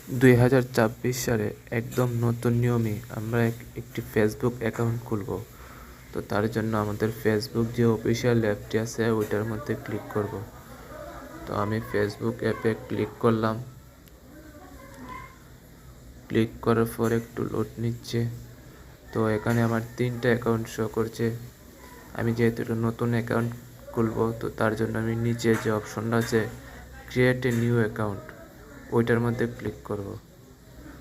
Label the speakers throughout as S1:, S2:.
S1: 2024 সালে একদম নতুন নিয়মে আমরা একটি ফেসবুক অ্যাকাউন্ট খুলব। তো তার জন্য আমাদের ফেসবুক যে অফিসিয়াল অ্যাপটি আছে ওইটার মধ্যে ক্লিক করব। তো আমি ফেসবুক অ্যাপে ক্লিক করলাম। ক্লিক করার পর একটু লোড নিচ্ছে। তো এখানে আমার 3টা অ্যাকাউন্ট শো করছে। আমি যেহেতু একটা নতুন অ্যাকাউন্ট খুলব, তো তার জন্য আমি নিচে যে অপশনটা আছে ক্রিয়েট এ নিউ অ্যাকাউন্ট, ওইটার মধ্যে ক্লিক করব।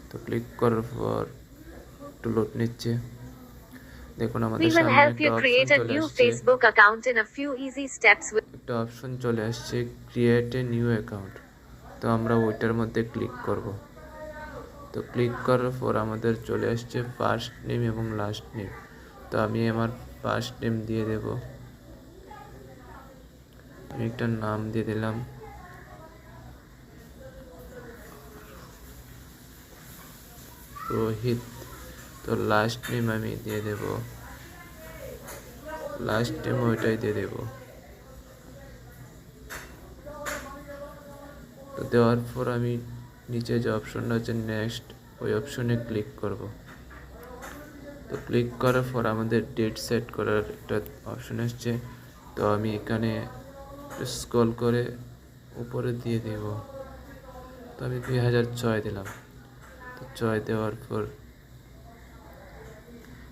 S1: তো ক্লিক করার পর একটু লোড নিচ্ছে। দেখুন আমাদের
S2: We will
S1: সামনে
S2: help
S1: একটা
S2: you
S1: অপশন
S2: create a
S1: চলে
S2: new
S1: আসছে।
S2: Facebook account in a few easy steps with
S1: একটা অপশন চলে আসছে ক্রিয়েট এ নিউ অ্যাকাউন্ট। তো আমরা ওইটার মধ্যে ক্লিক করব। তো ক্লিক করার পর আমাদের চলে আসছে ফার্স্ট নেম এবং লাস্ট নেম। তো আমি আমার ফার্স্ট নেম দিয়ে দেব। আমি একটা নাম দিয়ে দিলাম রোহিত। তো লাস্ট নেম আমি দিয়ে দেব, লাস্ট নেম ওইটাই দিয়ে দেব। তো দেওয়ার পর আমি নিচে যে অপশনটা আছে নেক্সট, ওই অপশনে ক্লিক করব। তো ক্লিক করার পর আমাদের ডেট সেট করার একটা অপশন আসছে। তো আমি এখানে স্ক্রল করে উপরে দিয়ে দেব। তো আমি 2006 দিলাম। তো 6 দেওয়ার পর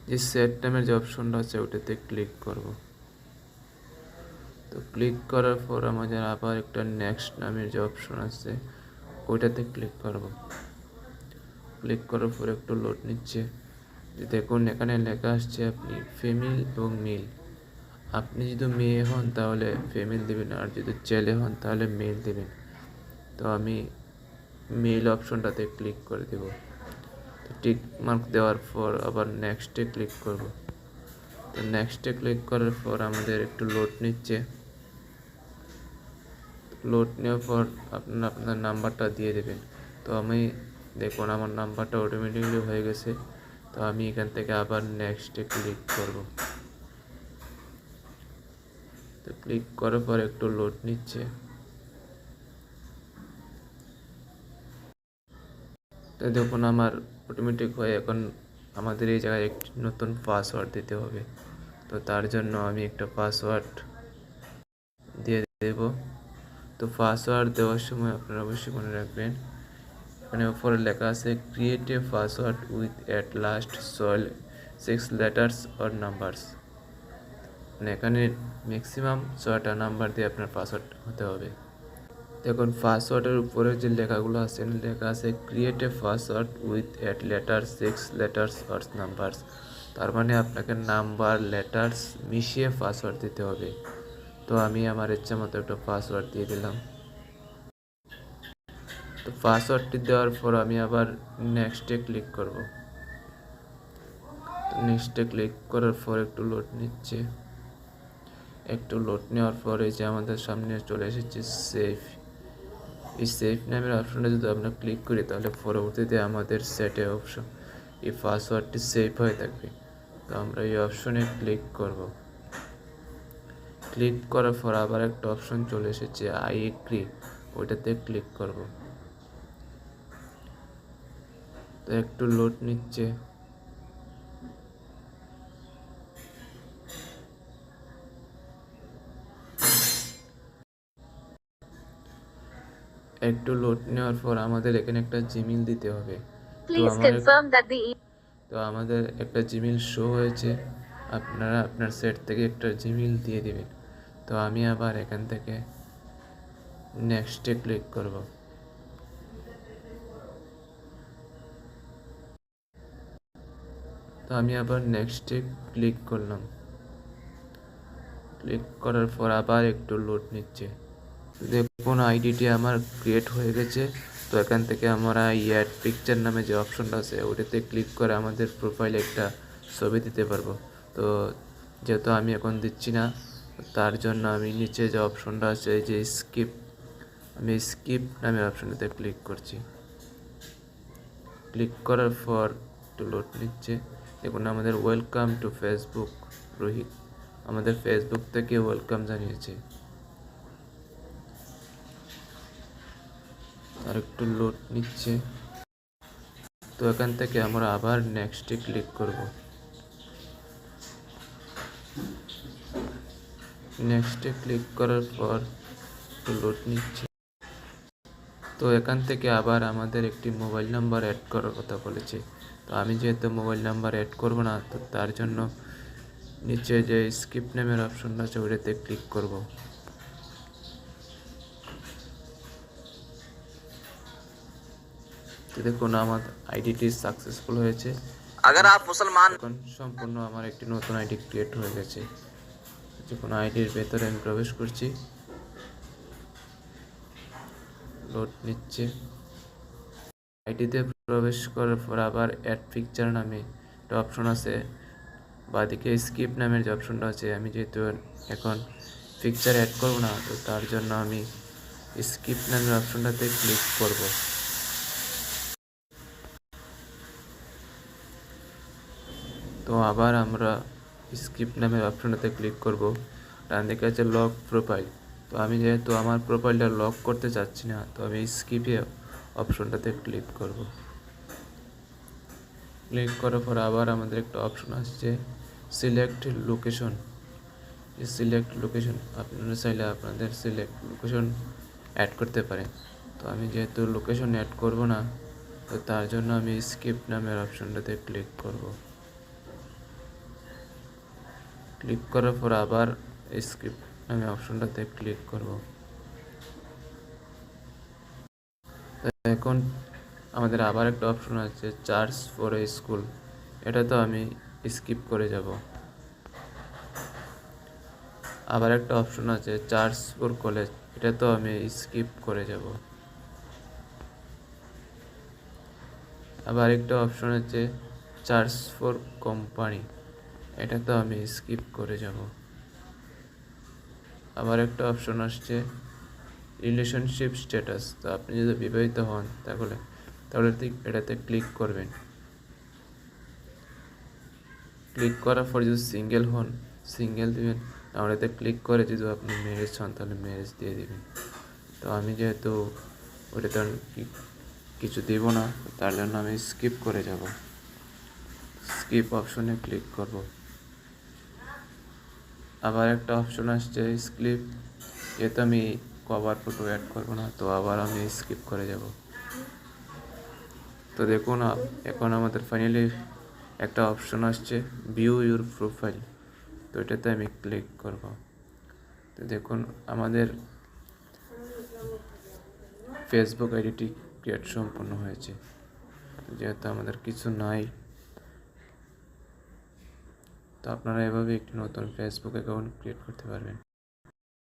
S1: যে সেট নামের যে অপশনটা আছে ওটাতে ক্লিক করব। তো ক্লিক করার পর আমাদের আবার একটা নেক্সট নামের যে অপশন আছে ওইটাতে ক্লিক করব। ক্লিক করার পর একটু লোড নিচ্ছে। দেখুন এখানে লেখা আসছে আপনি ফিমেল এবং মেল। আপনি যদি মেয়ে হন তাহলে ফিমেল দেবেন, আর যদি ছেলে হন তাহলে মেল দেবেন। তো আমি মেল অপশনটাতে ক্লিক করে দেব। তো টিক মার্ক দেওয়ার পর আবার নেক্সটে ক্লিক করব। তো নেক্সটে ক্লিক করার পর আমাদের একটু লোড নিচ্ছে। লোড নেওয়ার পর আপনার নাম্বারটা দিয়ে দেবেন। তো আমি দেখুন আমার নাম্বারটা অটোমেটিকলি হয়ে গেছে। তো আমি এখান থেকে আবার নেক্সটে ক্লিক করব। তো ক্লিক করার পর একটু লোড নিচ্ছে। তো দেখুন আমার অটোমেটিক হয়ে এখন আমাদের এই জায়গায় একটি নতুন পাসওয়ার্ড দিতে হবে। তো তার জন্য আমি একটা পাসওয়ার্ড দিয়ে দেব। তো পাসওয়ার্ড দেওয়ার সময় আপনারা অবশ্যই মনে রাখবেন, এখানে উপরে লেখা আছে create a password with at last 6 letters or numbers. মানে এখানে ম্যাক্সিমাম 6টা নাম্বার দিয়ে আপনার পাসওয়ার্ড হতে হবে। দেখুন পাসওয়ার্ডের উপরে যে লেখাগুলো আছে লেখা আছে create a password with at letter 6 letters or numbers. তার মানে আপনাকে নাম্বার লেটার্স মিশিয়ে পাসওয়ার্ড দিতে হবে। তো আমি আমার ইচ্ছা মতো একটা পাসওয়ার্ড দিয়ে দিলাম। তো পাসওয়ার্ডটি দেওয়ার পর আমি আবার নেক্সটে ক্লিক করব। তো নেক্সটে ক্লিক করার পর একটু লোড নিচ্ছে। একটু লোড নেওয়ার পরে যে আমাদের সামনে চলে এসেছে সেভ। এই সেভ নামের অপশনটা যদি আমরা ক্লিক করি তাহলে পরবর্তীতে আমাদের সেটে অপশন এই পাসওয়ার্ডটি সেভ হয়ে থাকবে। তো আমরা এই অপশনে ক্লিক করব। ক্লিক করার পর আবার একটা অপশন চলে এসেছে আই এগ্রি, ওইটাতে ক্লিক করব। তো একটু লোড নিচ্ছে। একটু লোড নেওয়ার পর আমাদের এখানে একটা জিমেইল দিতে হবে।
S2: please confirm that the
S1: তো আমাদের একটা জিমেইল শো হয়েছে। আপনারা আপনার সেট থেকে একটা জিমেইল দিয়ে দিবেন। তো আমি আবার এখান থেকে নেক্সটে ক্লিক করব। তো আমি আবার নেক্সটে ক্লিক করলাম। ক্লিক করার পর আবার একটু লোড নিচ্ছে। দেখুন আইডিটি আমার ক্রিয়েট হয়ে গেছে। তো এখান থেকে আমরা অ্যাড পিকচার নামে যে অপশনটা আছে ওটাতে ক্লিক করে আমাদের প্রোফাইলে একটা ছবি দিতে পারবো। তো যেহেতু আমি এখন দিচ্ছি না, তার জন্য আমি নিচে যে অপশনটা আছে এই যে স্কিপ, আমি স্কিপ নামে অপশনটাতে ক্লিক করছি। ক্লিক করার পর একটু লোড নিচ্ছে। দেখুন আমাদের ওয়েলকাম টু ফেসবুক রোহিত, আমাদের ফেসবুক থেকে ওয়েলকাম জানিয়েছে। আর একটু লোড নিচ্ছে। তো এখান থেকে আমরা আবার নেক্সটে ক্লিক করব। নেক্সটে ক্লিক করার পর একটু লোড নিচ্ছে। তো এখান থেকে আবার আমাদের একটি মোবাইল নাম্বার অ্যাড করার কথা বলেছে। তো আমি যেহেতু মোবাইল নাম্বার অ্যাড করব না, তো তার জন্য নিচে যে স্কিপ নেমের অপশনটা আছে ওটাতে ক্লিক করব। তো দেখুন আমার আইডিটি সাকসেসফুল হয়েছে।
S3: अगर आप मुसलमान
S1: এখন সম্পূর্ণ আমার একটি নতুন আইডি ক্রিয়েট হয়ে গেছে। যে কোনো আইডির ভেতরে আমি প্রবেশ করছি, লোড নিচ্ছে। আইডিতে প্রবেশ করার পর আবার অ্যাড পিকচার নামে একটা অপশন আছে, বাদিকে স্কিপ নামের যে অপশনটা আছে। আমি যেহেতু এখন পিকচার অ্যাড করব না, তো তার জন্য আমি স্কিপ নামের অপশনটাতে ক্লিক করব। তো আবার আমরা স্কিপ নামের অপশনটাতে ক্লিক করব। ডান দিকে আছে লক প্রোফাইল। তো আমি যেহেতু আমার প্রোফাইলটা লক করতে চাচ্ছি না, তো আমি স্কিপে অপশনটাতে ক্লিক করব। ক্লিক করার পর আবার আমাদের একটা অপশন আসছে সিলেক্ট লোকেশন। এই সিলেক্ট লোকেশন আপনারা চাইলে আপনাদের সিলেক্ট লোকেশন অ্যাড করতে পারেন। তো আমি যেহেতু লোকেশন অ্যাড করব না, তো তার জন্য আমি স্কিপ নামের অপশনটাতে ক্লিক করব। ক্লিক করার পর আবার স্কিপ নামে অপশনটাতে ক্লিক করব। তো এখন আমাদের আবার একটা অপশন আছে চার্জ ফর এ স্কুল। এটা তো আমি স্কিপ করে যাব। আবার একটা অপশন আছে চার্জ ফর কলেজ। এটা তো আমি স্কিপ করে যাব। আবার একটা অপশন আছে চার্জ ফর কোম্পানি। এটা তো আমি স্কিপ করে যাব। আবার একটা অপশন আসছে রিলেশনশিপ স্ট্যাটাস। তো আপনি যদি বিবাহিত হন তাহলে এটাতে ক্লিক করবেন। ক্লিক করার পর যদি সিঙ্গেল হন সিঙ্গেল দিবেন, আর এতে ক্লিক করে যদি আপনি ম্যারেজ হন তাহলে ম্যারেজ দিয়ে দিবেন। তো আমি যেহেতু ওটাতে কিছু দেব না, তার জন্য আমি স্কিপ করে যাব। স্কিপ অপশনে ক্লিক করব। আবার একটা অপশন আসছে স্কিপ। যেহেতু আমি কভার ফটো অ্যাড করব না, তো আবার আমি স্কিপ করে যাব। তো দেখুন এখন আমাদের ফাইনালি একটা অপশন আসছে ভিউ ইউর প্রোফাইল। তো এটাতে আমি ক্লিক করব। তো দেখুন আমাদের ফেসবুক আইডিটি ক্রিয়েট সম্পূর্ণ হয়েছে। যেহেতু আমাদের কিছু নাই, তো আপনারা এভাবে একটি নতুন ফেসবুক অ্যাকাউন্ট ক্রিয়েট করতে পারবেন।